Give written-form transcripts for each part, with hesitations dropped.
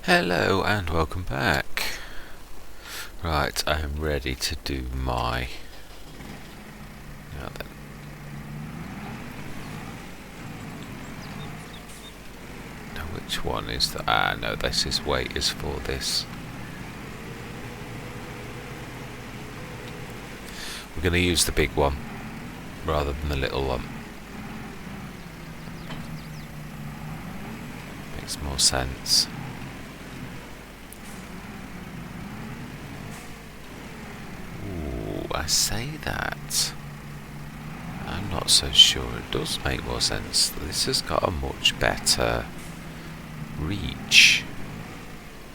Hello and welcome back. Right, I am ready to do my... Now then. Now which one is the... no, this is wait is for this. We're going to use the big one rather than the little one. Makes more sense. I say that. I'm not so sure. It does make more sense. This has got a much better reach.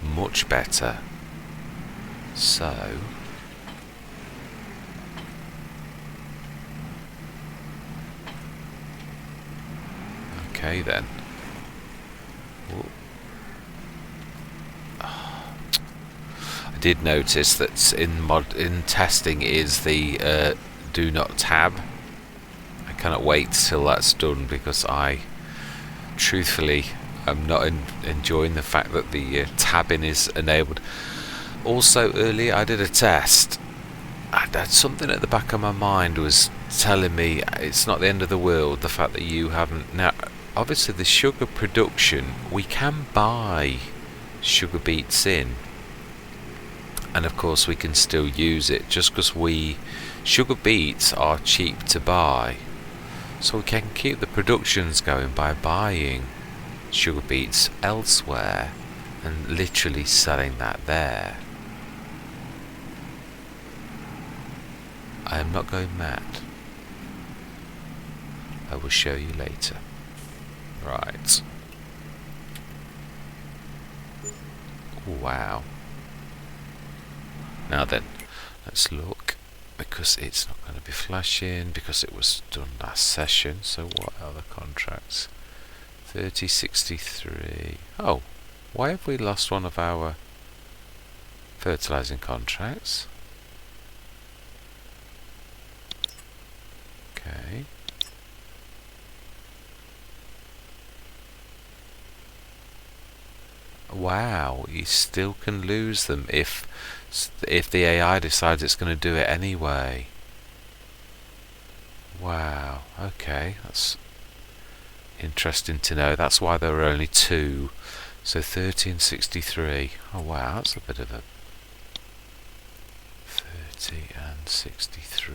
Much better. So... Okay then. I did notice that in testing is the do not tab. I cannot wait till that's done because I truthfully am not enjoying the fact that the tabbing is enabled. Also earlier I did a test. I had something at the back of my mind was telling me it's not the end of the world, the fact that you haven't. Now obviously the sugar production, we can buy sugar beets in, and of course we can still use it just because sugar beets are cheap to buy, so we can keep the productions going by buying sugar beets elsewhere and literally selling that there. I am not going mad. I will show you later. Right. Wow. Now then, let's look, because it's not going to be flashing, because it was done last session. So what are the contracts? 3063. Oh, why have we lost one of our fertilizing contracts? Okay. Wow, you still can lose them if the AI decides it's going to do it anyway. Wow, okay, that's interesting to know. That's why there were only two. So 30 and 63. Oh wow, that's a bit of a... 30 and 63.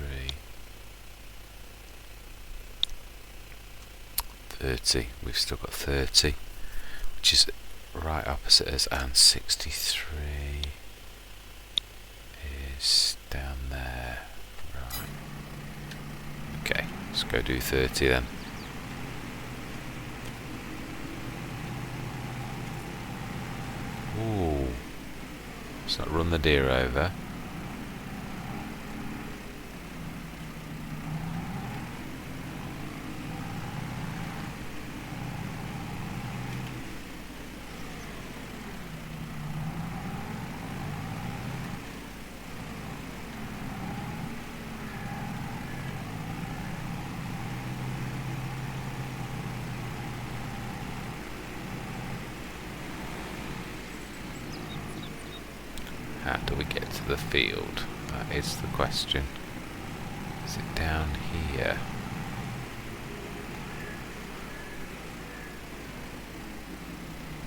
30, we've still got 30, which is right opposite us, and 63 is down there. Right. Okay, let's go do 30 then. Ooh. Let's not run the deer over. How do we get to the field? That is the question. Is it down here?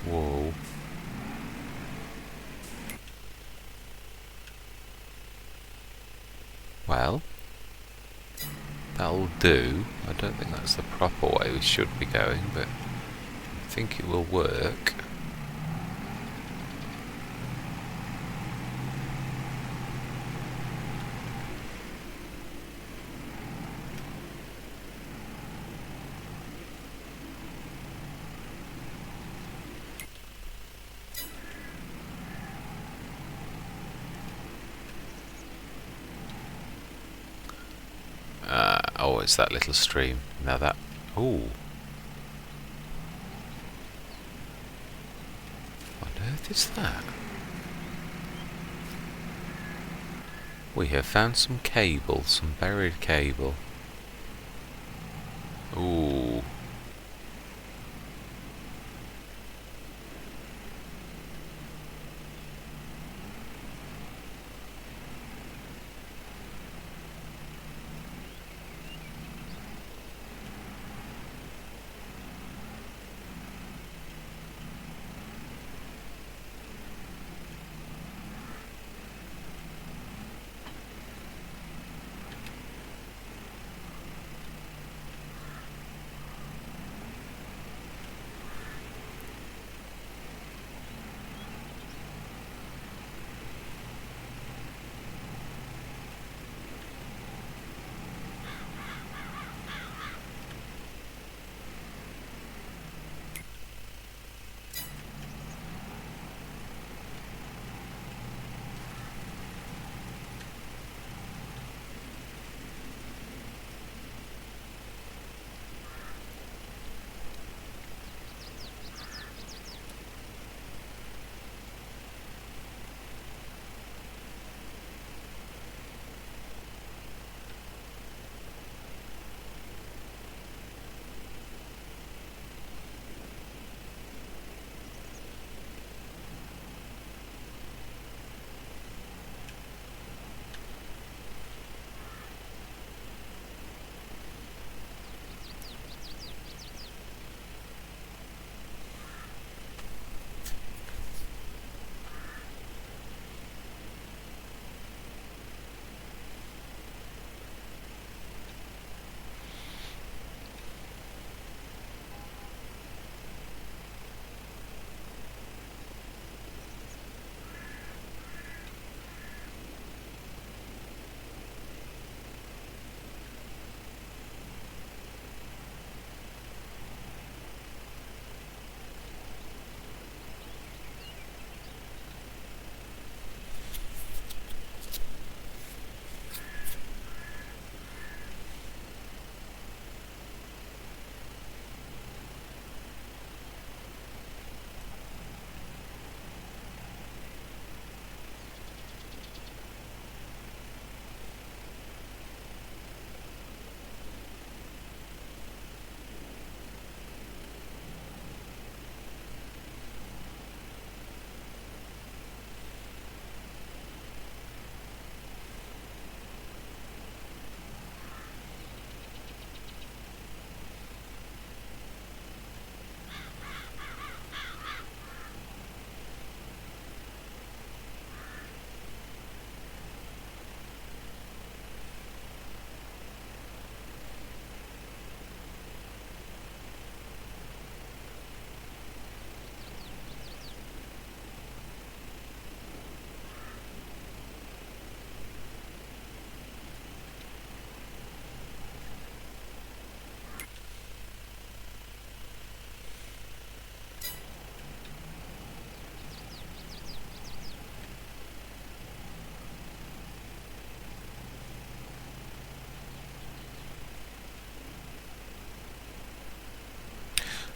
Whoa. Well, that'll do. I don't think that's the proper way we should be going, but I think it will work. Oh, it's that little stream. Now that... Ooh. What on earth is that? We have found some cable, some buried cable. Ooh.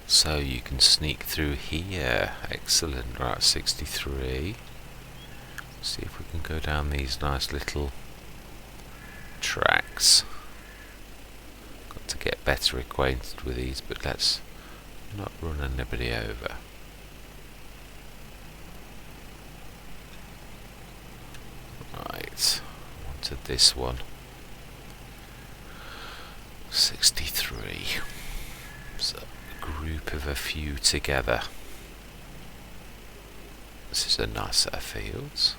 So you can sneak through here. Excellent. Right, 63. See if we can go down these nice little tracks. Got to get better acquainted with these, but let's not run anybody over. Right, wanted this one. 63. So a group of a few together. This is a nice set of fields.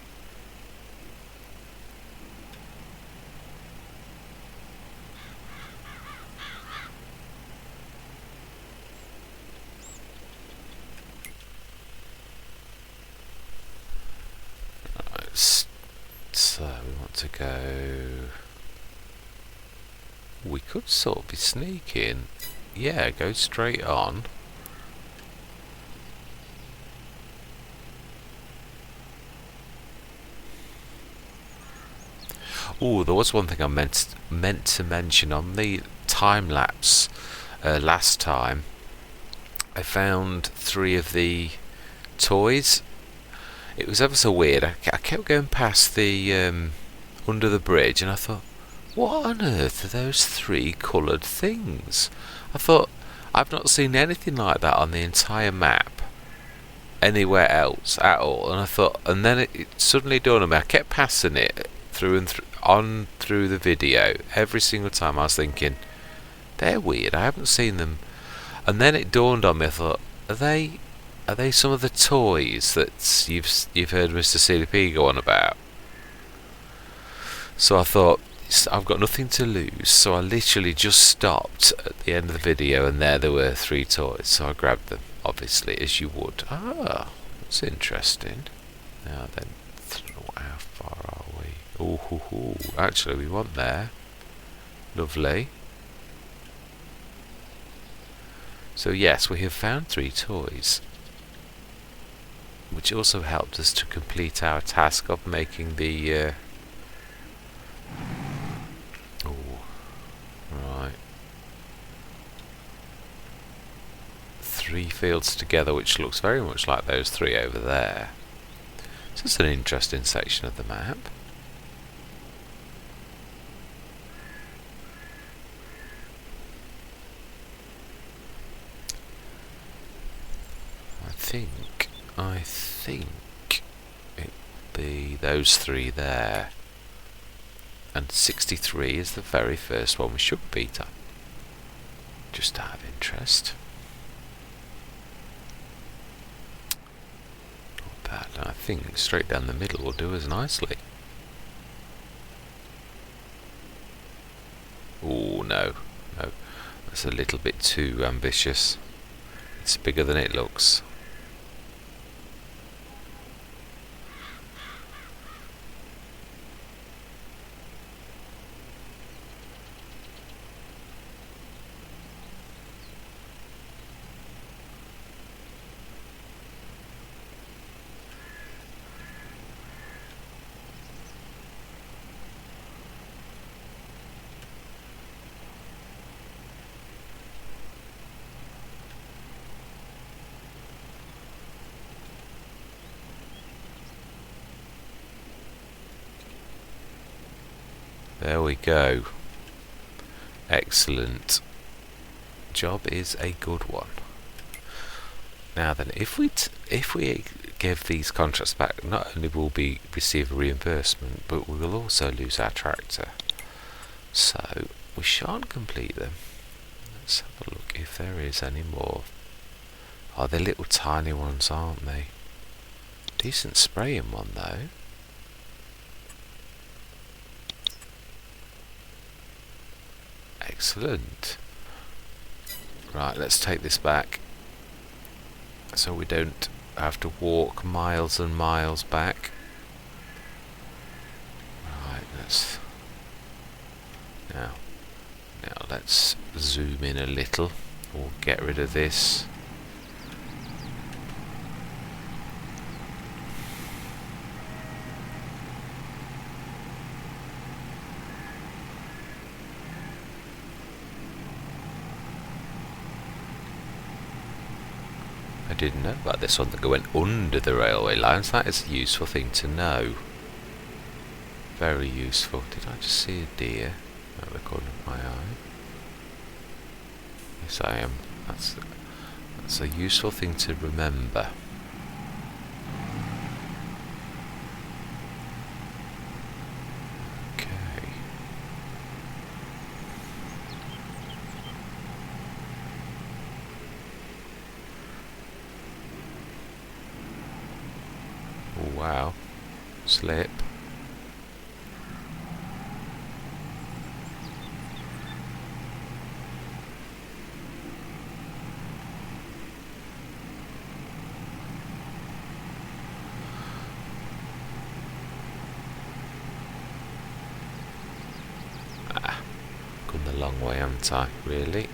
So we want to go. We could sort of be sneaking. Yeah, go straight on. Oh, there was one thing I meant to mention on the time lapse last time. I found 3 of the toys. It was ever so weird. I kept going past the under the bridge, and I thought, what on earth are those 3 coloured things? I thought, I've not seen anything like that on the entire map anywhere else at all. And I thought, and then it suddenly dawned on me. I kept passing it through and through the video every single time. I was thinking, they're weird. I haven't seen them. And then it dawned on me. I thought, are they some of the toys that you've heard Mr. CDP go on about? So I thought, I've got nothing to lose, so I literally just stopped at the end of the video, and there were 3 toys, so I grabbed them, obviously, as you would. Ah, that's interesting. Now then, how far are we? Oh, actually we want there. Lovely. So yes, we have found 3 toys, which also helped us to complete our task of making the right, 3 fields together, which looks very much like those 3 over there. So it's an interesting section of the map. I think it'll be those 3 there. And 63 is the very first one we should beat up. Just out of interest. Not bad. I think straight down the middle will do us nicely. Oh no, that's a little bit too ambitious. It's bigger than it looks. There we go. Excellent. Job is a good one. Now then, if we give these contracts back, not only will we receive a reimbursement, but we will also lose our tractor. So we shan't complete them. Let's have a look if there is any more. Oh, they're little tiny ones, aren't they? Decent spraying one though. Excellent. Right, let's take this back so we don't have to walk miles and miles back. Right, now let's zoom in a little. We'll get rid of this. didn't know about this one that went under the railway lines. That is a useful thing to know. Very useful. Did I just see a deer at the corner of my eye? Yes, I am. That's a useful thing to remember. Okay. Oh, wow. Slip. Gone the long way, haven't I? Really?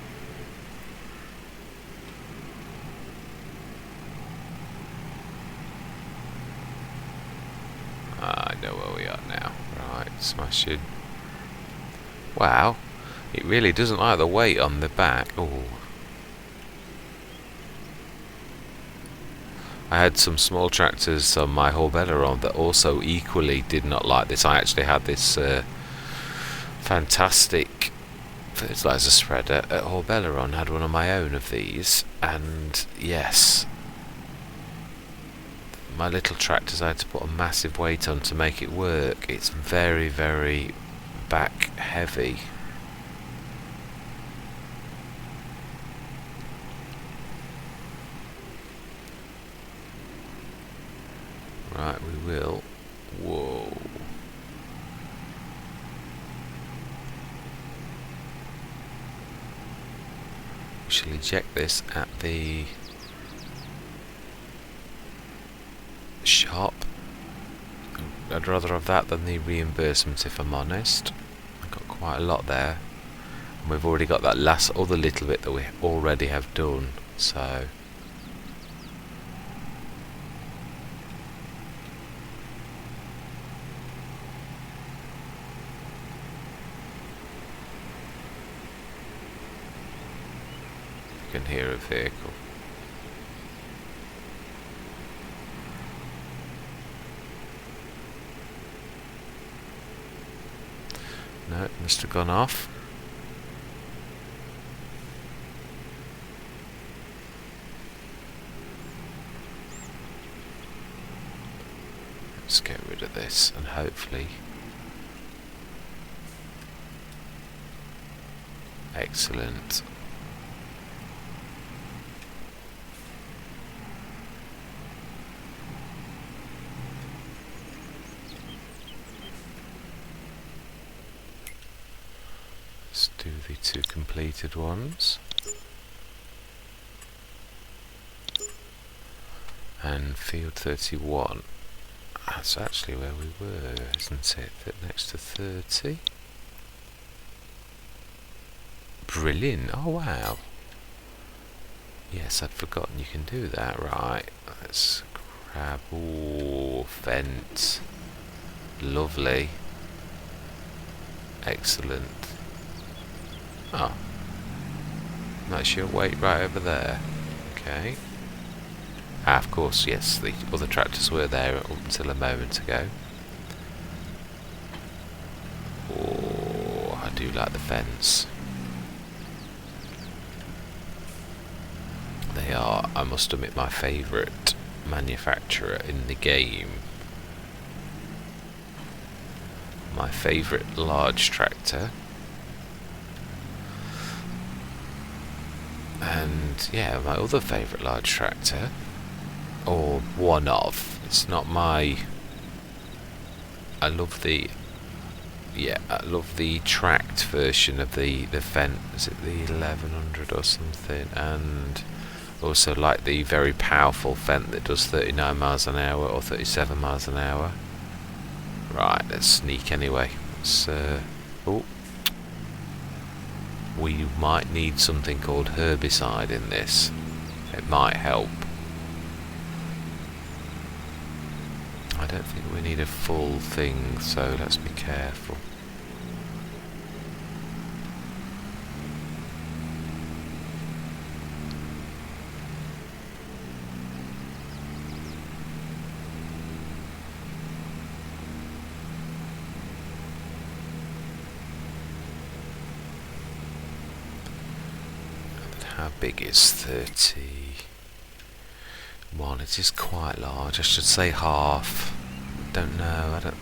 I know where we are now. Right, smashing. Wow, it really doesn't like the weight on the back. Oh. I had some small tractors on my Horbelleron that also equally did not like this. I actually had this fantastic fertilizer spreader at Horbelleron, had one of my own of these, and yes, my little tractors I had to put a massive weight on to make it work. It's very, very back heavy. Right, we will. Whoa. We shall eject this at the shop. I'd rather have that than the reimbursement, if I'm honest. I've got quite a lot there. And we've already got that last other little bit that we already have done, so... You can hear a vehicle. No, it must have gone off. Let's get rid of this and hopefully... Excellent. Let's do the two completed ones. And field 31. That's actually where we were, isn't it? Next to 30. Brilliant. Oh wow. Yes, I'd forgotten you can do that. Right. Let's grab... Ooh, fence. Lovely. Excellent. Oh. That's your weight right over there. Okay. Ah, of course, yes, the other tractors were there up until a moment ago. Oh, I do like the fence. They are, I must admit, my favourite manufacturer in the game. My favourite large tractor. And yeah, my other favourite large tractor, or one of. It's not my... I love the... Yeah, I love the tracked version of the Fendt. Is it the 1100 or something? And also like the very powerful Fendt that does 39 miles an hour or 37 miles an hour. Right, let's sneak anyway. Let's, oh. We might need something called herbicide in this. It might help. I don't think we need a full thing, so let's be careful. How big is 31? It is quite large. I should say half. Don't know. I don't.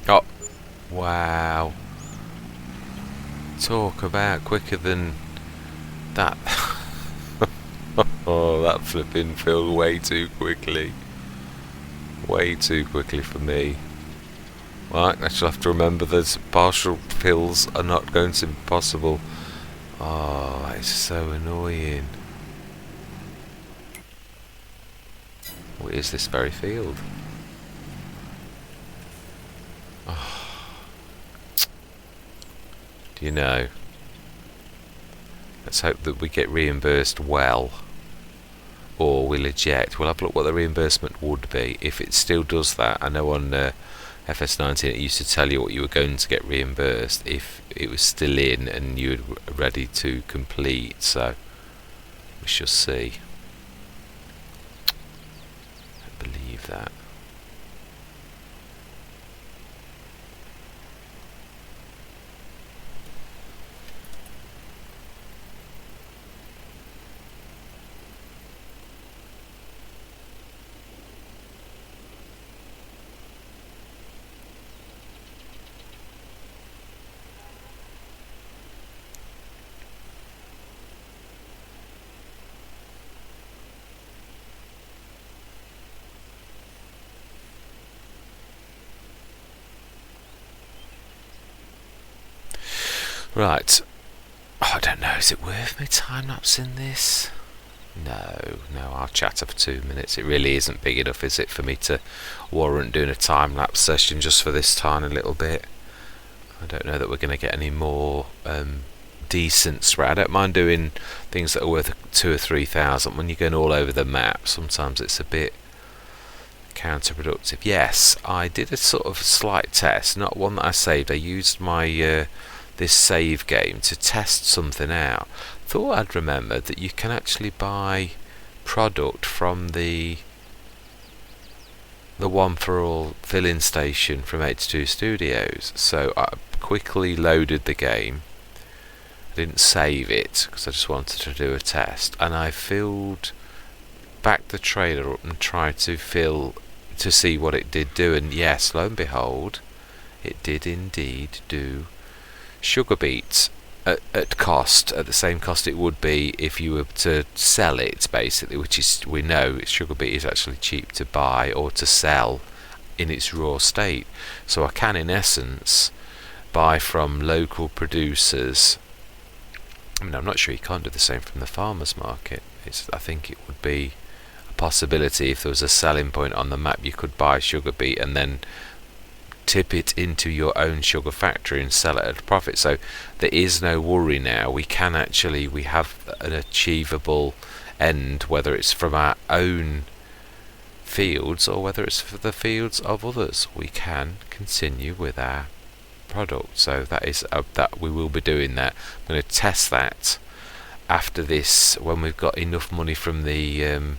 Oh, wow. Talk about quicker than that. Oh, that flipping filled way too quickly. Way too quickly for me. Right, I shall have to remember that partial fills are not going to be possible. Oh, it's so annoying. What is this very field? Oh. Do you know? Let's hope that we get reimbursed well. Or we'll eject. We'll have a look what the reimbursement would be. If it still does that, I know on FS19 it used to tell you what you were going to get reimbursed if it was still in and you were ready to complete. So we shall see. I believe that. Right. Oh, I don't know, is it worth me time-lapsing this? No, I'll chatter for 2 minutes. It really isn't big enough, is it, for me to warrant doing a time-lapse session just for this tiny little bit. I don't know that we're going to get any more decent spread. I don't mind doing things that are worth 2,000 or 3,000. When you're going all over the map, sometimes it's a bit counterproductive. Yes, I did a sort of slight test, not one that I saved. I used my this save game to test something out. Thought I'd remembered that you can actually buy product from the One for All fill-in station from H2 Studios. So I quickly loaded the game. I didn't save it because I just wanted to do a test, and I filled back the trailer up and tried to fill to see what it did do, and yes, lo and behold, it did indeed do sugar beets at cost, at the same cost it would be if you were to sell it, basically, which is, we know sugar beet is actually cheap to buy or to sell in its raw state. So I can, in essence, buy from local producers. I mean, I'm not sure you can't do the same from the farmers market. I think it would be a possibility if there was a selling point on the map. You could buy sugar beet and then tip it into your own sugar factory and sell it at a profit. So there is no worry now. We have an achievable end, whether it's from our own fields or whether it's for the fields of others. We can continue with our product. So that we will be doing that. I'm going to test that after this when we've got enough money from the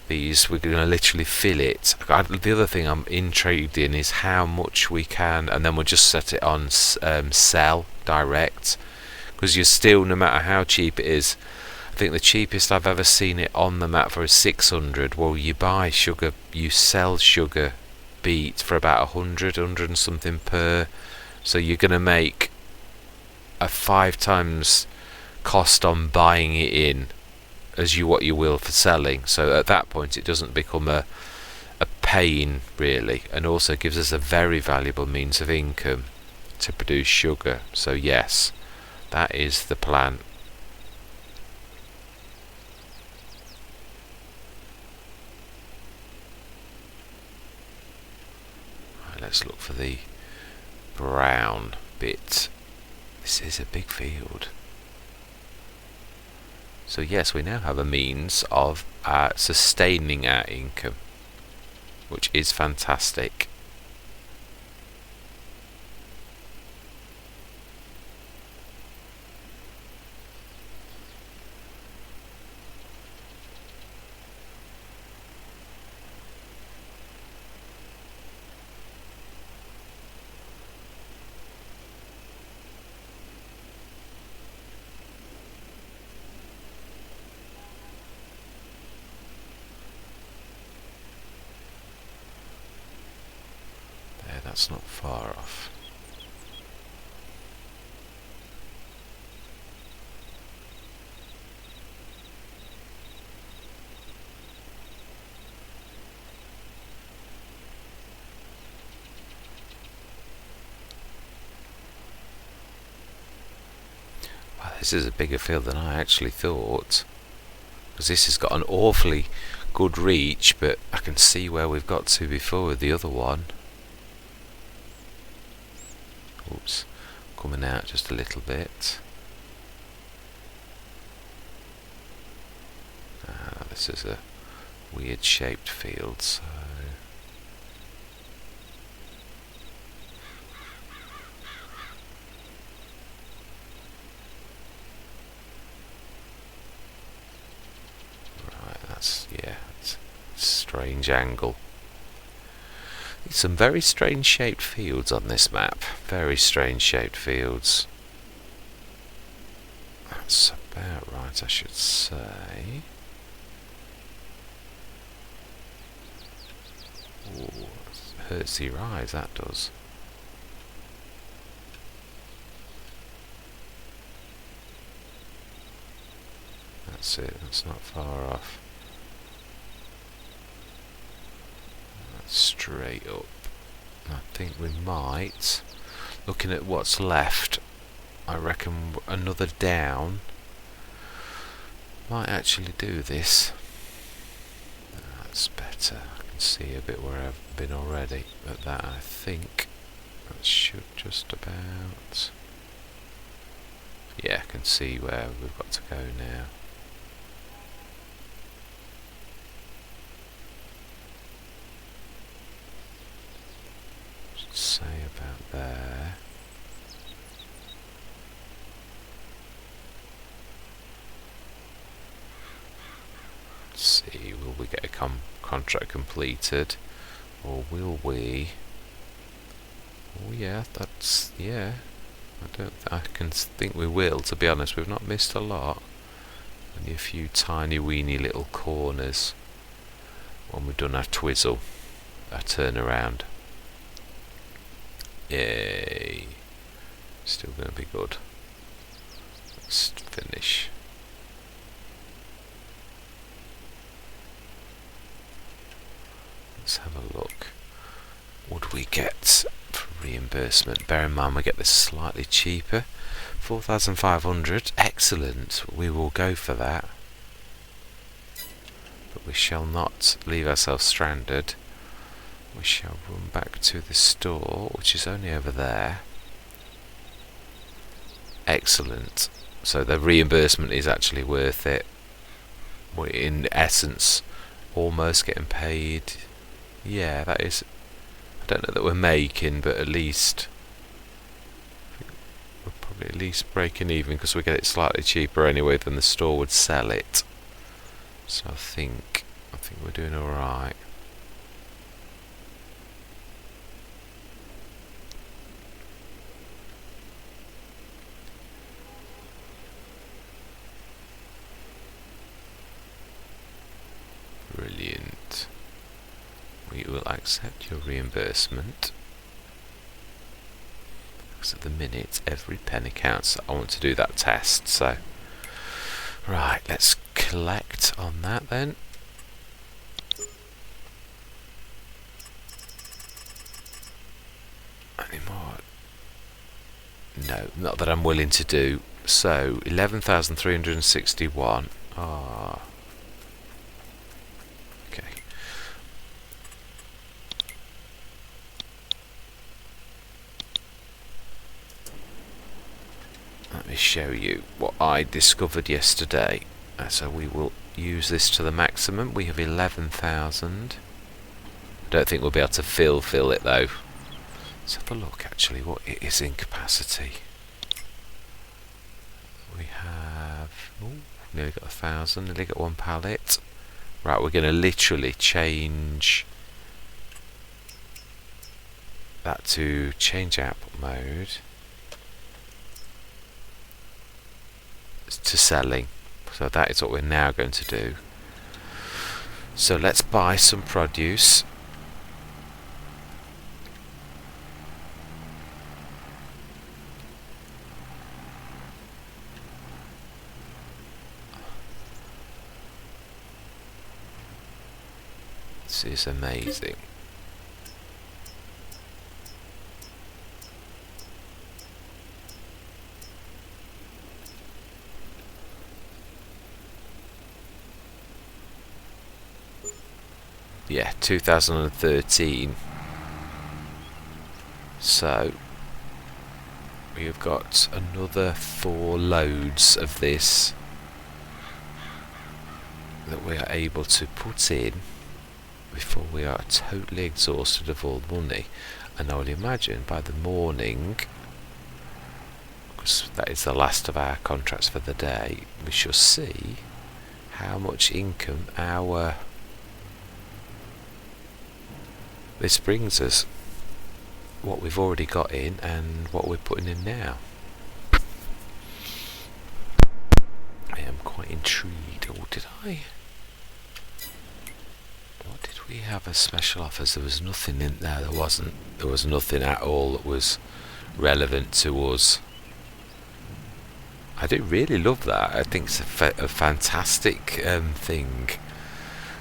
these. We're going to literally fill it. The other thing I'm intrigued in is how much we can, and then we'll just set it on sell direct, because you're still, no matter how cheap it is, I think the cheapest I've ever seen it on the map for is 600. Well, you buy sugar, you sell sugar beet for about 100 and something per, so you're going to make a 5 times cost on buying it in as what you will for selling. So at that point it doesn't become a pain really, and also gives us a very valuable means of income to produce sugar. So yes, that is the plan. Right, let's look for the brown bit. This is a big field. So yes, we now have a means of sustaining our income, which is fantastic. that's not far off. Wow, this is a bigger field than I actually thought. Because this has got an awfully good reach, but I can see where we've got to before with the other one. Oops, coming out just a little bit. This is a weird shaped field, so right, that's, yeah, it's a strange angle. Some very strange shaped fields on this map. Very strange shaped fields. That's about right, I should say. Ooh, it hurts your eyes, that does. That's it, that's not far off. That's straight up. I think we might, looking at what's left, I reckon another down might actually do this. That's better. I can see a bit where I've been already, but that, I think that should just about, yeah, I can see where we've got to go now. Should say about there. Let's see, will we get a contract completed, or will we? Oh yeah, that's, yeah. I can think we will, to be honest. We've not missed a lot. Only a few tiny weeny little corners when we've done our twizzle, our turnaround. Yay. Still going to be good. Let's finish. Let's have a look. Would we get for reimbursement? Bear in mind we get this slightly cheaper. 4,500. Excellent. We will go for that. But we shall not leave ourselves stranded. We shall run back to the store, which is only over there. Excellent. So the reimbursement is actually worth it. We're in essence almost getting paid. Yeah, that is. I don't know that we're making, but at least we're probably at least breaking even, because we get it slightly cheaper anyway than the store would sell it. So I think we're doing all right. Brilliant. We will accept your reimbursement, because at the minute every penny counts. I want to do that test, so right, let's collect on that then. Any more? No, not that I'm willing to do. So 11,361. Ah. Let me show you what I discovered yesterday. So we will use this to the maximum. We have 11,000. I don't think we'll be able to fill it though. Let's have a look actually what it is in capacity. We have nearly got 1,000, nearly got one pallet. Right, we're going to literally change that to change output mode to selling. So that is what we're now going to do. So let's buy some produce. This is amazing. Yeah, 2013. So we have got another 4 loads of this that we are able to put in before we are totally exhausted of all money. And I would imagine by the morning, because that is the last of our contracts for the day, we shall see how much income this brings us, what we've already got in and what we're putting in now. I am quite intrigued. Or did we have as special offers? There was nothing in there. There was nothing at all that was relevant to us. I do really love that. I think it's a fantastic thing,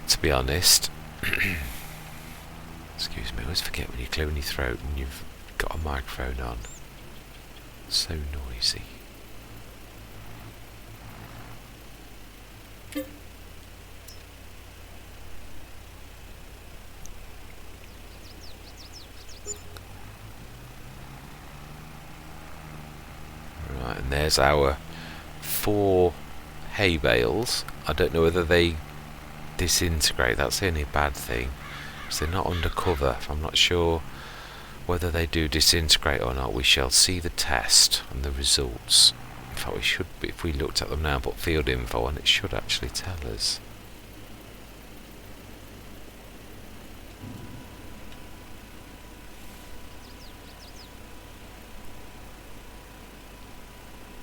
to be honest. Excuse me, I always forget when you're clearing your throat and you've got a microphone on. So noisy. Right, and there's our 4 hay bales. I don't know whether they disintegrate. That's the only bad thing. Because they're not undercover. I'm not sure whether they do disintegrate or not. We shall see the test and the results. In fact, we should, if we looked at them now, put field info on, it should actually tell us.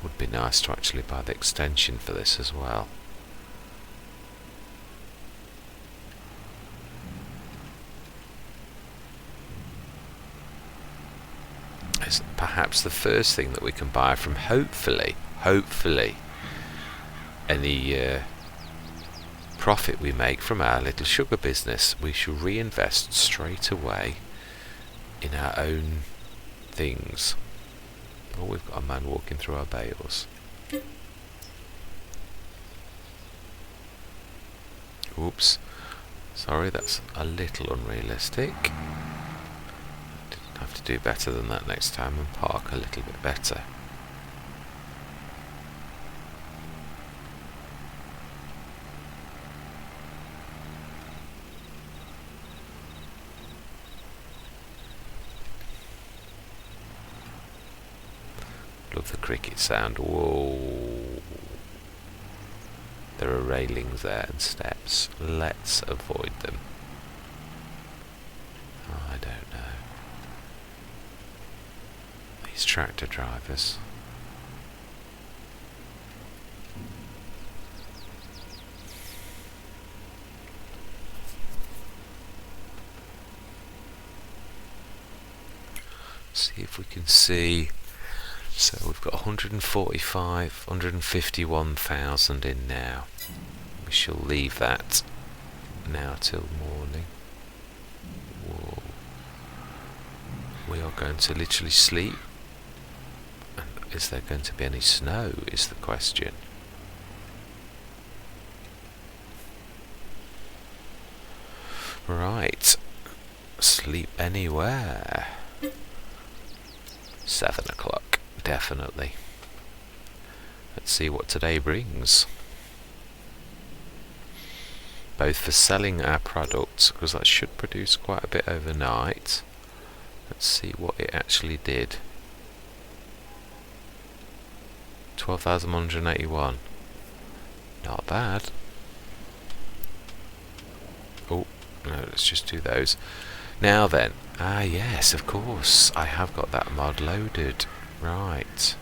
Would be nice to actually buy the extension for this as well. It's perhaps the first thing that we can buy from hopefully any profit we make from our little sugar business. We shall reinvest straight away in our own things. Oh, we've got a man walking through our bales. Oops. Sorry, that's a little unrealistic. Didn't have to do better than that next time and park a little bit better. Love the cricket sound. Whoa. There are railings there and steps. Let's avoid them. Oh, I don't know. These tractor drivers. See if we can see. So we've got 151,000 in now. We shall leave that now till morning. Whoa. We are going to literally sleep. And is there going to be any snow is the question. Right. Sleep anywhere. 7 o'clock. Definitely. Let's see what today brings. Both for selling our products, because that should produce quite a bit overnight. Let's see what it actually did. 12,181. Not bad. Oh, no, let's just do those. Now then. Ah, yes, of course. I have got that mod loaded. Right.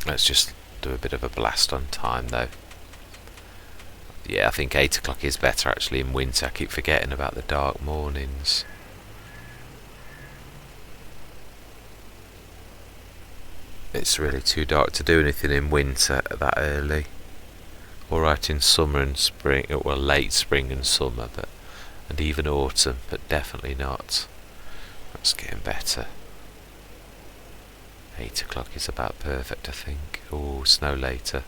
Let's just do a bit of a blast on time though. Yeah, I think 8 o'clock is better actually in winter. I keep forgetting about the dark mornings. It's really too dark to do anything in winter that early. Alright in summer and spring, well, late spring and summer, and even autumn, but definitely not. That's getting better. 8 o'clock is about perfect, I think. Oh, snow later.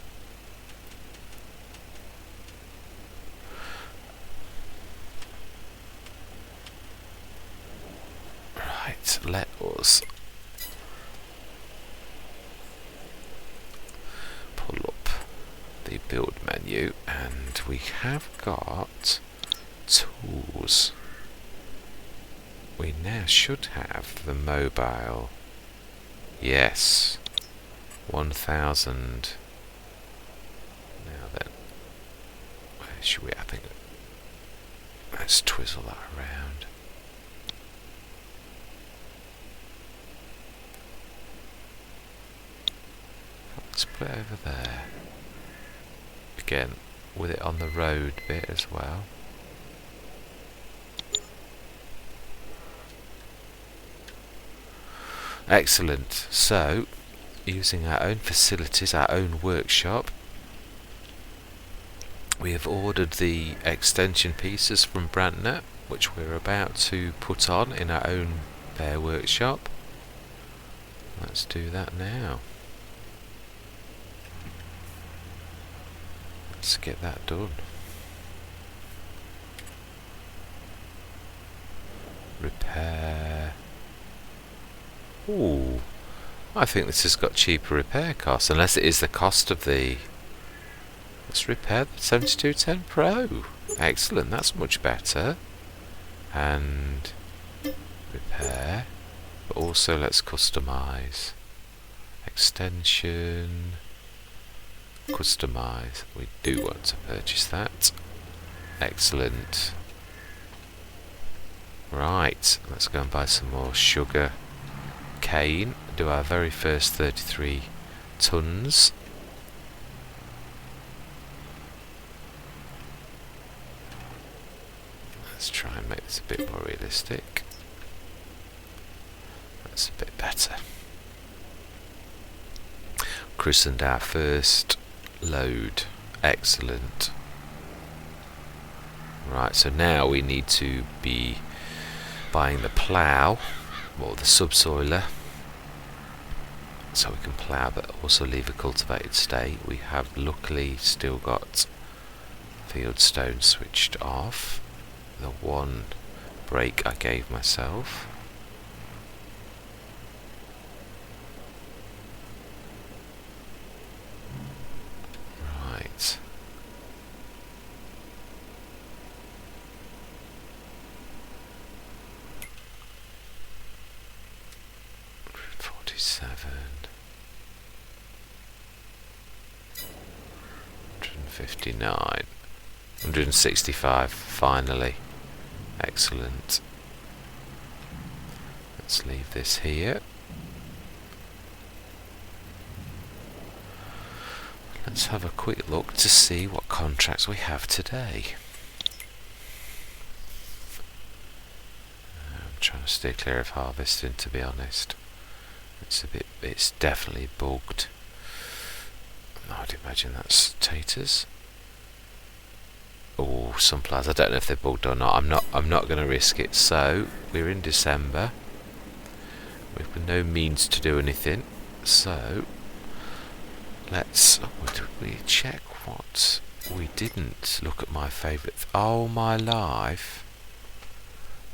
Right, let us pull up the build menu, and we have got tools. We now should have the mobile. Yes, 1000. Now then, where should we? I think let's twizzle that around. Let's put it over there. Again, with it on the road bit as well. Excellent. So, using our own facilities, our own workshop, we have ordered the extension pieces from Brantner, which we're about to put on in our own bare workshop. Let's do that now. Let's get that done. Repair. Ooh, I think this has got cheaper repair costs, unless it is the cost of the... Let's repair the 7210 Pro. Excellent, that's much better. And repair, but also let's customize. Extension, customize. We do want to purchase that. Excellent. Right, let's go and buy some more sugar cane. Do our very first 33 tons. Let's try and make this a bit more realistic. That's a bit better. Christened our first load. Excellent. Right, so now we need to be buying the plough, or the subsoiler, so we can plough but also leave a cultivated state. We have luckily still got fieldstone switched off. The one break I gave myself. Right. $47. 159. 165 finally. Excellent. Let's leave this here. Let's have a quick look to see what contracts we have today. I'm trying to stay clear of harvesting, to be honest. It's definitely bugged. I'd imagine that's taters. Oh, sunflowers. I don't know if they're bugged or not. I'm not going to risk it. So we're in December. We've got no means to do anything. So let's. Oh, did we check what we didn't? Look at my favourite. Oh my life!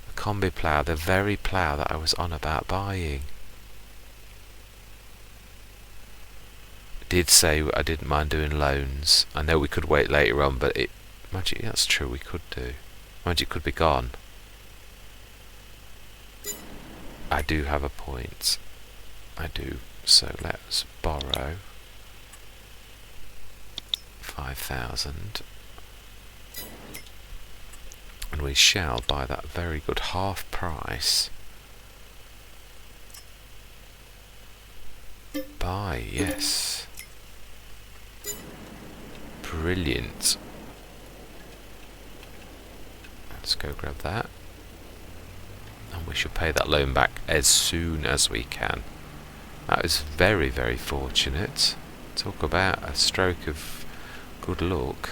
The combi plough, the very plough that I was on about buying. Did say I didn't mind doing loans. I know we could wait later on, but magic, that's true, we could do. Magic could be gone. I do have a point. I do. So let's borrow 5,000, and we shall buy that very good half price. Buy, yes. Brilliant. Let's go grab that. And we should pay that loan back as soon as we can. That was very, very fortunate. Talk about a stroke of good luck.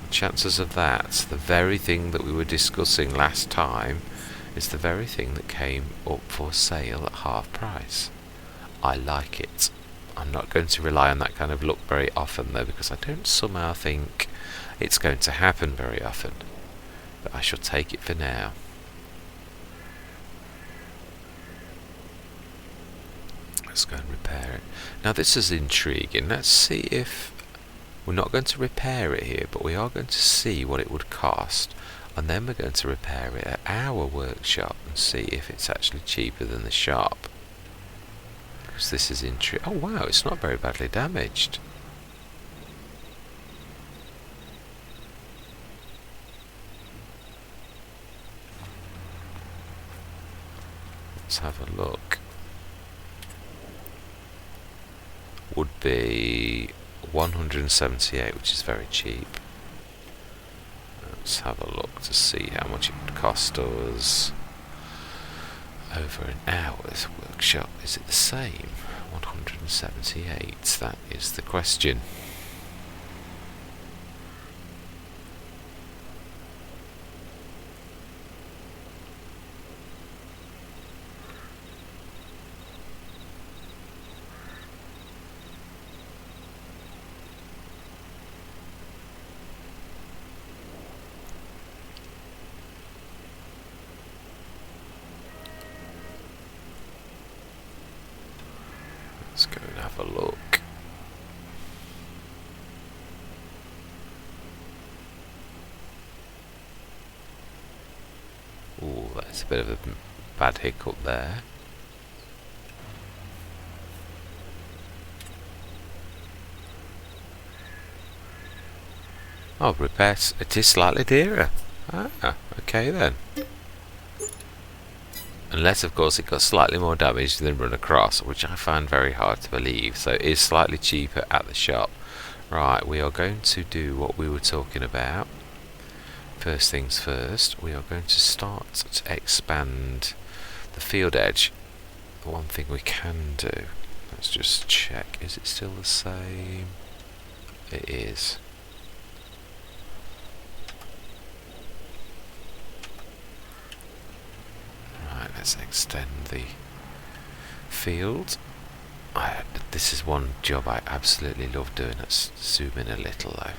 The chances of that, the very thing that we were discussing last time, is the very thing that came up for sale at half price. I like it. I'm not going to rely on that kind of luck very often though, because I don't somehow think it's going to happen very often. But I shall take it for now. Let's go and repair it. Now this is intriguing. Let's see if... We're not going to repair it here, but we are going to see what it would cost, and then we're going to repair it at our workshop and see if it's actually cheaper than the shop. Because this is intriguing. Oh wow, it's not very badly damaged. Let's have a look. Would be 178, which is very cheap. Let's have a look to see how much it would cost us over an hour's workshop. Is it the same? 178, that is the question. Let's go and have a look. Ooh, that's a bit of a bad hiccup there. Oh, repairs. It is slightly dearer. Ah, okay then. Unless, of course, it got slightly more damage than run across, which I find very hard to believe. So it is slightly cheaper at the shop. Right, we are going to do what we were talking about. First things first, we are going to start to expand the field edge. The one thing we can do, let's just check, is it still the same? It is. Let's extend the field. This is one job I absolutely love doing. Let's zoom in a little though.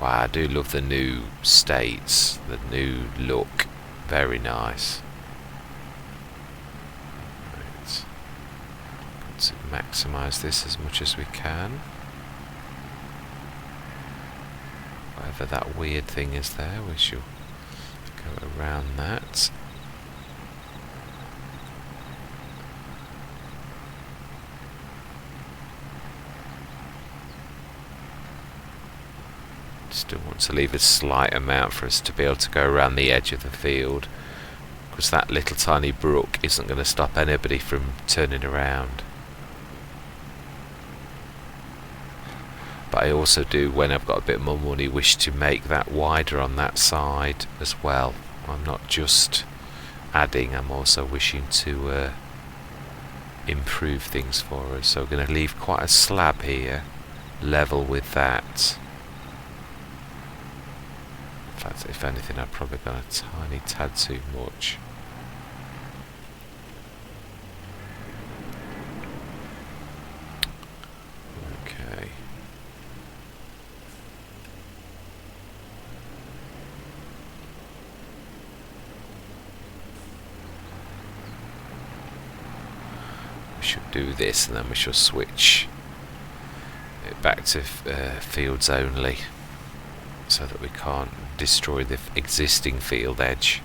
Wow, I do love the new states, the new look. Very nice. Right. Got to maximise this as much as we can. Whatever that weird thing is there, we shall go around that. Still want to leave a slight amount for us to be able to go around the edge of the field, because that little tiny brook isn't going to stop anybody from turning around. But I also do, when I've got a bit more money, wish to make that wider on that side as well. I'm not just adding, I'm also wishing to improve things for us. So we're going to leave quite a slab here, level with that. In fact, if anything, I've probably gone a tiny tad too much. Okay. We should do this, and then we shall switch it back to fields only, so that we can't destroy the existing field edge.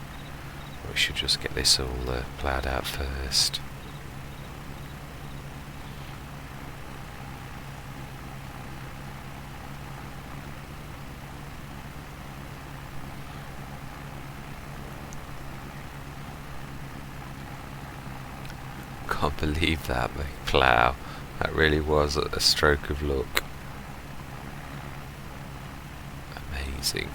We should just get this all ploughed out first. Can't believe that, the plough. That really was a stroke of luck. Amazing.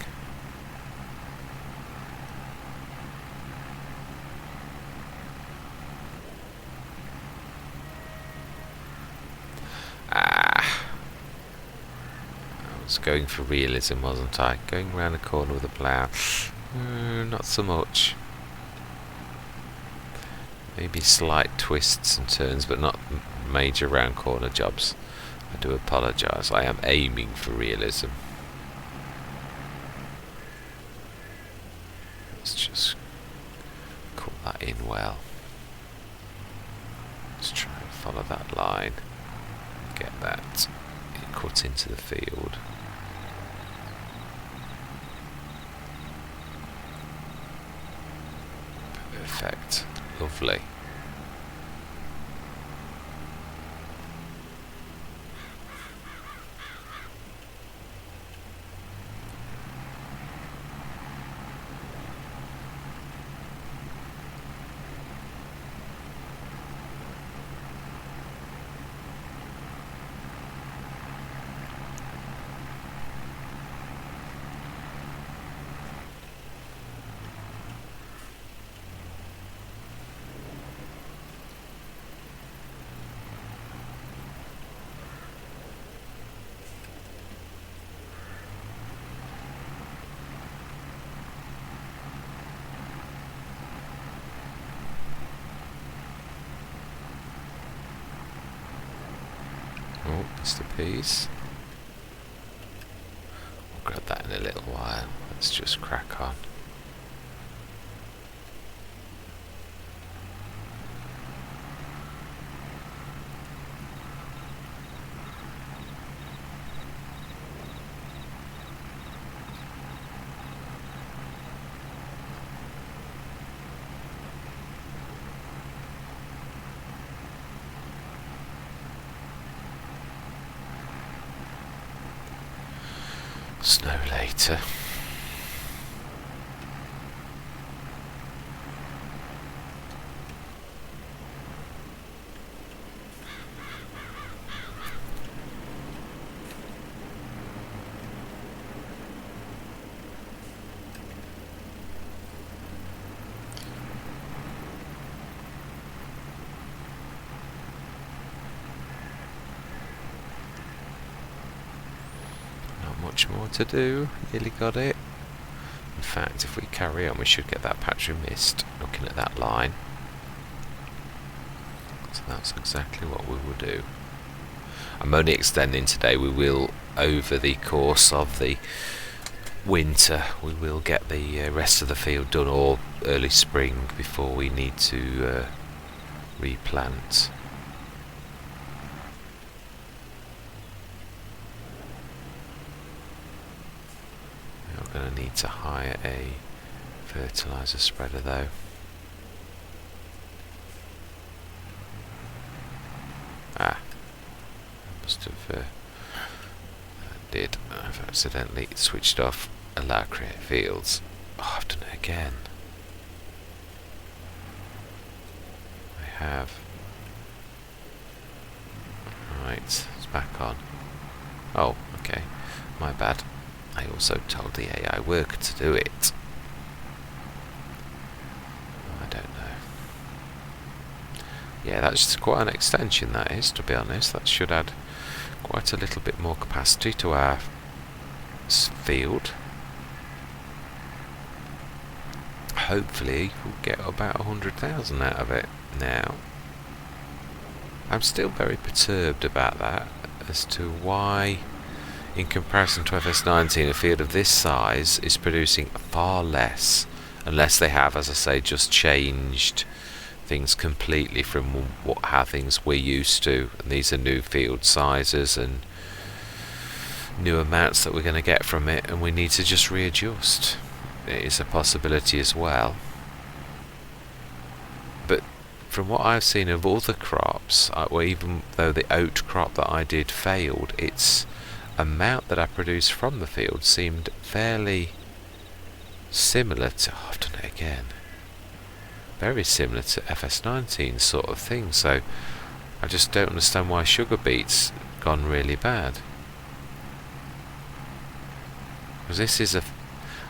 was going for realism, wasn't I? Going round the corner with a plough. Not so much. Maybe slight twists and turns, but not major round corner jobs. I do apologise. I am aiming for realism. Let's just call that in well. Let's try and follow that line. Get that cut into the field. Perfect. Lovely. Oh, missed a piece. We'll grab that in a little while. Let's just crack on. Snow later. Much more to do. Nearly got it. In fact, if we carry on, we should get that patch of mist. Looking at that line, so that's exactly what we will do. I'm only extending today. We will, over the course of the winter, we will get the rest of the field done, or early spring, before we need to replant. Going to need to hire a fertilizer spreader though. I must have did. I've accidentally switched off allow create fields. Oh, I've done it again. I have. Right, it's back on. Oh, okay. My bad. I also told the AI worker to do it. I don't know. Yeah, that's quite an extension, that is, to be honest. That should add quite a little bit more capacity to our field. Hopefully we'll get about 100,000 out of it now. I'm still very perturbed about that, as to why, in comparison to FS19, a field of this size is producing far less, unless they have, as I say, just changed things completely from how things we're used to, and these are new field sizes and new amounts that we're going to get from it, and we need to just readjust. It is a possibility as well. But from what I've seen of other crops, or even though the oat crop that I did failed, its amount that I produced from the field seemed fairly similar to, oh, I've done it again, very similar to FS19 sort of thing, so I just don't understand why sugar beet's gone really bad. Because this is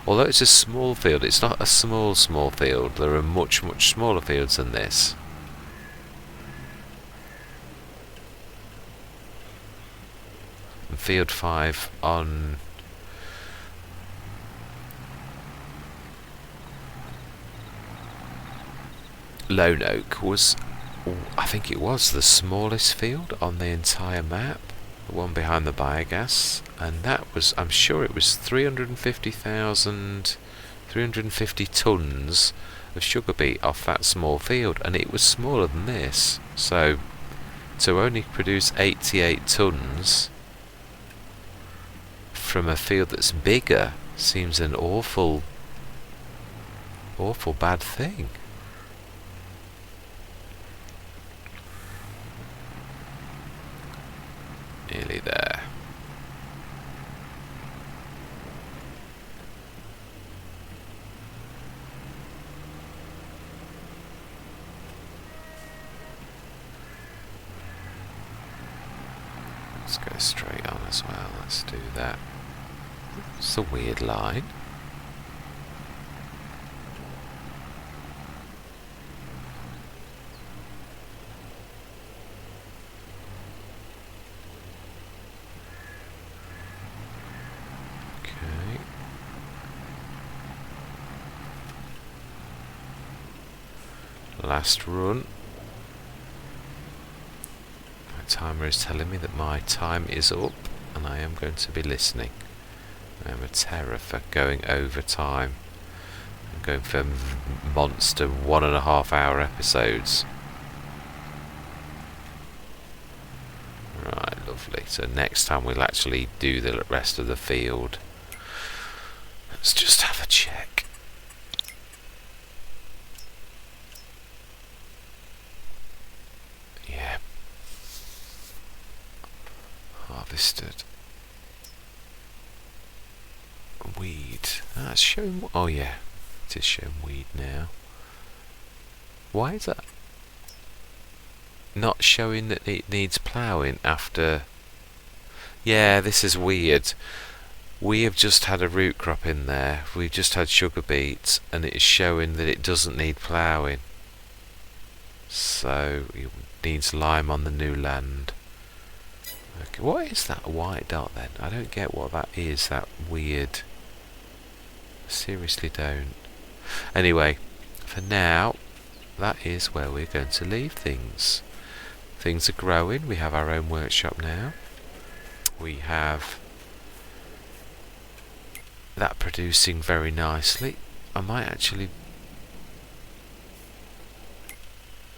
although it's a small field, it's not a small field. There are much smaller fields than this. And field 5 on Lone Oak was, I think it was the smallest field on the entire map, the one behind the biogas, and that was, I'm sure it was 350 tons of sugar beet off that small field, and it was smaller than this. So to only produce 88 tons from a field that's bigger seems an awful bad thing. Nearly there. Let's go straight on as well. Let's do that. It's a weird line. Last run. My timer is telling me that my time is up and I am going to be listening. I am a terror for going over time. I'm going for monster 1.5 hour episodes. Right, lovely. So next time we'll actually do the rest of the field. Let's just have a check. Harvested. Weed. That's showing. Oh yeah, it is showing weed now. Why is that not showing that it needs ploughing after? Yeah, this is weird. We have just had a root crop in there. We've just had sugar beets, and it is showing that it doesn't need ploughing. So it needs lime on the new land. Okay, what is that white dot then? I don't get what that is, that weird. Seriously don't. Anyway, for now, that is where we're going to leave things. Things are growing. We have our own workshop now. We have that producing very nicely. I might actually...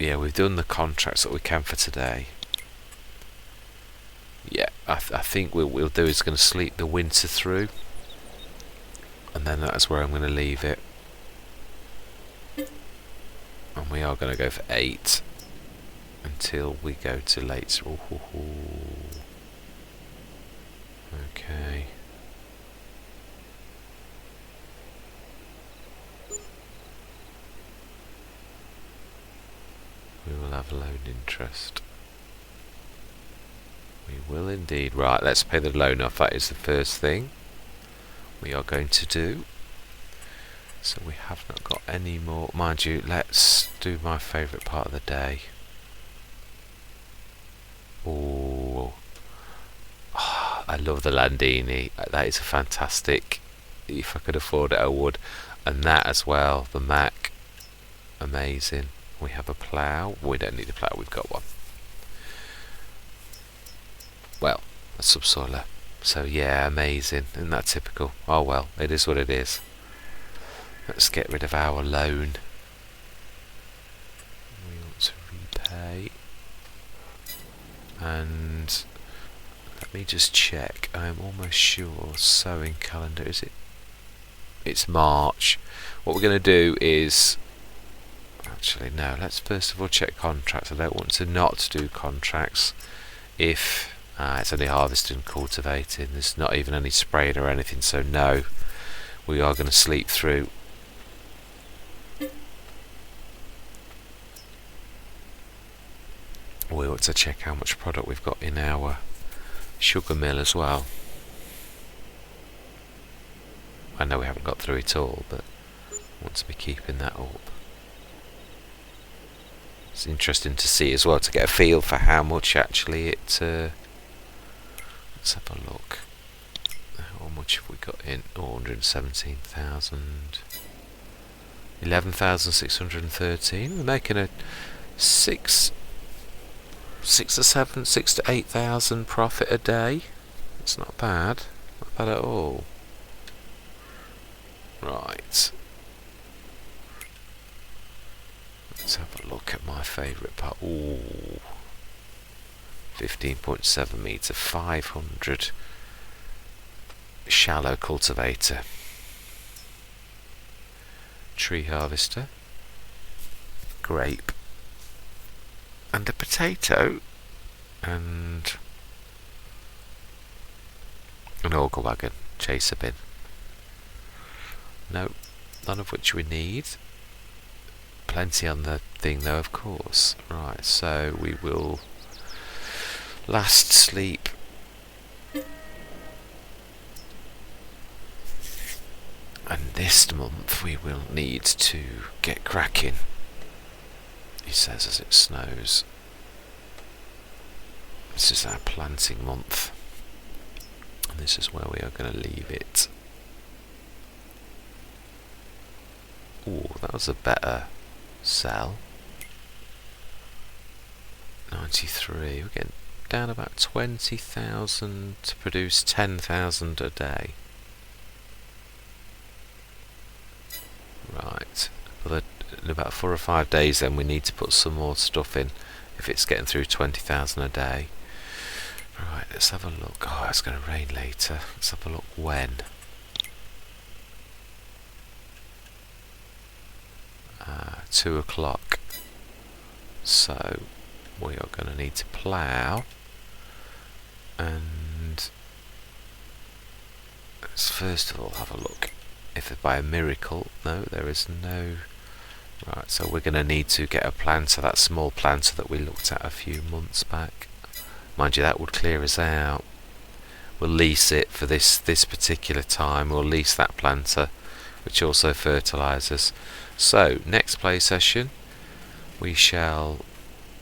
Yeah, we've done the contracts that we can for today. Yeah, I think what we'll do is going to sleep the winter through, and then that's where I'm going to leave it. And we are going to go for 8 until we go to late. Okay. We will have loan interest. We will indeed. Right, let's pay the loan off. That is the first thing we are going to do. So we have not got any more. Mind you, let's do my favourite part of the day. Oh, I love the Landini. That is a fantastic. If I could afford it, I would. And that as well, the Mac. Amazing. We have a plough. We don't need a plough, we've got one. Well, a subsoiler. So yeah, amazing. Isn't that typical? Oh well, it is what it is. Let's get rid of our loan. We want to repay. And let me just check. I am almost sure sowing calendar, is it? It's March. What we're going to do is... Actually, no. Let's first of all check contracts. I don't want to not do contracts if... it's only harvesting and cultivating. There's not even any spraying or anything, so no. We are going to sleep through. We ought to check how much product we've got in our sugar mill as well. I know we haven't got through it all, but I want to be keeping that up. It's interesting to see as well, to get a feel for how much actually it Let's have a look. How much have we got in? 117,000. 11,613. We're making a 6 to 8,000 profit a day. It's not bad. Not bad at all. Right. Let's have a look at my favourite part. Ooh. 15.7 metre, 500 shallow cultivator, tree harvester, grape, and a potato, and an auger wagon, chaser bin. No, none of which we need. Plenty on the thing though, of course. Right, so we will last sleep. And this month we will need to get cracking, he says as it snows. This is our planting month, and this is where we are going to leave it. Ooh, that was a better sell. 93, we're getting down about 20,000 to produce 10,000 a day. Right, well, in about 4 or 5 days then we need to put some more stuff in if it's getting through 20,000 a day. Right, let's have a look. Oh, it's going to rain later. Let's have a look when. 2 o'clock. So we are going to need to plough, and let's first of all have a look if by a miracle. No, there is no. Right, so we're going to need to get a planter, that small planter that we looked at a few months back. Mind you, that would clear us out. We'll lease it for this particular time. We'll lease that planter, which also fertilises. So next play session we shall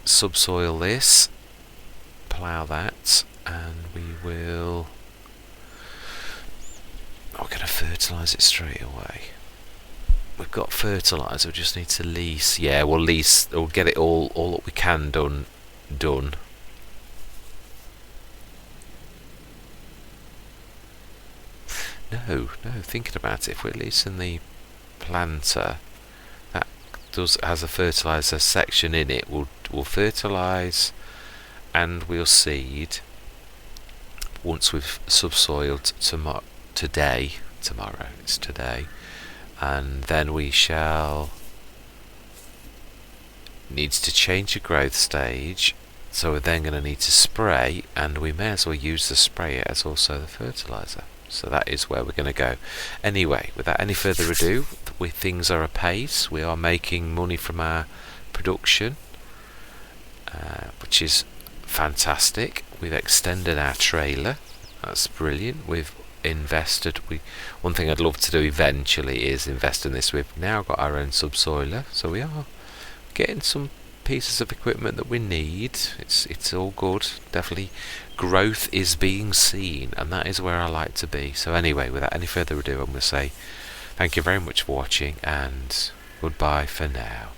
subsoil this, plough that, and we will. We're going to fertilise it straight away. We've got fertiliser, we just need to lease. Yeah, we'll lease, we'll get it all that we can done. No, thinking about it, if we're leasing the planter, that has a fertiliser section in it. We'll fertilise and we'll seed once we've subsoiled tomorrow, it's today, and then we shall needs to change the growth stage, so we're then going to need to spray, and we may as well use the sprayer as also the fertiliser. So that is where we're going to go. Anyway, without any further ado, things are apace. We are making money from our production, which is fantastic. We've extended our trailer. That's brilliant. We've invested. One thing I'd love to do eventually is invest in this. We've now got our own subsoiler, so we are getting some pieces of equipment that we need. It's all good. Definitely growth is being seen, and that is where I like to be. So anyway, without any further ado, I'm going to say thank you very much for watching, and goodbye for now.